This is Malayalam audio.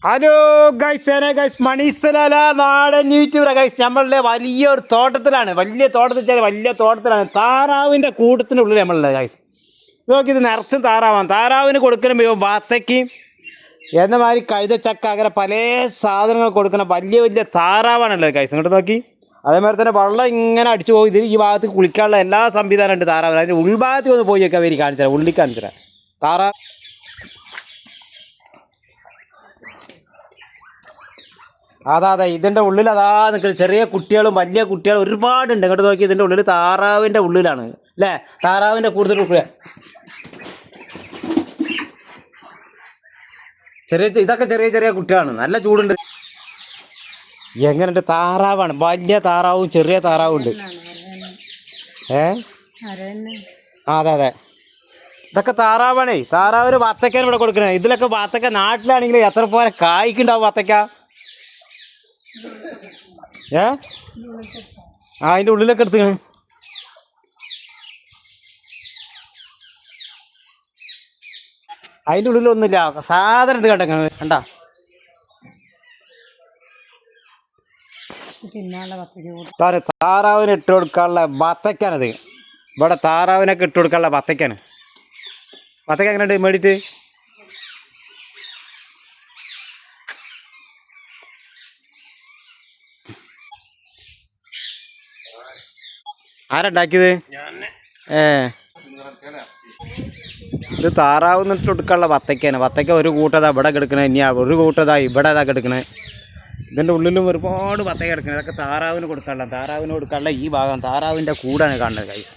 ഹലോ ഗൈസ് മണീസലാല നാടൻ യൂട്യൂബർ ഗൈസ് നമ്മളുടെ വലിയൊരു തോട്ടത്തിലാണ് വലിയ തോട്ടത്തിലാണ് താറാവിൻ്റെ കൂട്ടത്തിനുള്ളിൽ നമ്മളുള്ളത് ഗൈസ്. നോക്കിയത് നിറച്ചും താറാവിന് കൊടുക്കുന്ന വാത്തയ്ക്ക് എന്ന മാതിരി കഴുതച്ചക്ക അങ്ങനെ പല സാധനങ്ങൾ കൊടുക്കുന്ന വലിയ താറാവാണുള്ളത് ഗൈസ്. ഇങ്ങോട്ട് നോക്കി അതേമാതിരി തന്നെ വെള്ളം ഇങ്ങനെ അടിച്ചു പോയി. ഇതിൽ ഈ ഭാഗത്ത് കുളിക്കാനുള്ള എല്ലാ സംവിധാനം ഉണ്ട് താറാവിന്. അതിൻ്റെ ഉൾഭാഗത്ത് ഒന്ന് പോയി ഒക്കെ അവർ കാണിച്ചു തരാം, ഉള്ളിൽ കാണിച്ചു തരാം. അതെ ഇതിൻ്റെ ഉള്ളിൽ നിൽക്കുന്നത് ചെറിയ കുട്ടികളും വലിയ കുട്ടികളും ഒരുപാടുണ്ട്. ഇങ്ങോട്ട് നോക്കി ഇതിൻ്റെ ഉള്ളിൽ താറാവിൻ്റെ ഉള്ളിലാണ് അല്ലേ, താറാവിൻ്റെ കൂടുതൽ ഇതൊക്കെ ചെറിയ കുട്ടികളാണ്. നല്ല ചൂടുണ്ട്. എങ്ങനെയുണ്ട്? താറാവാണ്, വലിയ താറാവും ചെറിയ താറാവും ഉണ്ട്. അതെ ഇതൊക്കെ താറാവാണേ. താറാവിന് വത്തക്കാണ് ഇവിടെ കൊടുക്കുന്നത്. ഇതിലൊക്കെ വത്തക്ക നാട്ടിലാണെങ്കിൽ എത്ര പോലെ കായ്ക്കുണ്ടാവും വത്തക്ക. അതിൻ്റെ ഉള്ളിലൊക്കെ എടുത്തുകയാണ്. അതിൻ്റെ ഉള്ളിലൊന്നുമില്ല, സാധനം ഇത് കണ്ടാ താറാവിന് ഇട്ട് കൊടുക്കാനുള്ള വത്തക്കാനത്. ഇവിടെ താറാവിനൊക്കെ ഇട്ട് കൊടുക്കാനുള്ള വത്തക്കാണ്. വത്തക്ക എങ്ങനെയുണ്ട് മേടിയിട്ട്? ആരുണ്ടാക്കിയത്? ഇത് താറാവ് ഇട്ട് കൊടുക്കാനുള്ള വത്തക്കാണ്. വത്തക്ക ഒരു കൂട്ടതാ ഇവിടെ കിടക്കണേ, ഇനി ഒരു കൂട്ടതാ ഇവിടെ കിടക്കണേ. ഇതിൻ്റെ ഉള്ളിലും ഒരുപാട് വത്തക്ക കിടക്കുന്നത്. ഇതൊക്കെ താറാവിന് കൊടുക്കാനുള്ള ഈ ഭാഗം താറാവിൻ്റെ കൂടാണ് കാണുന്നത് ഗൈസ്.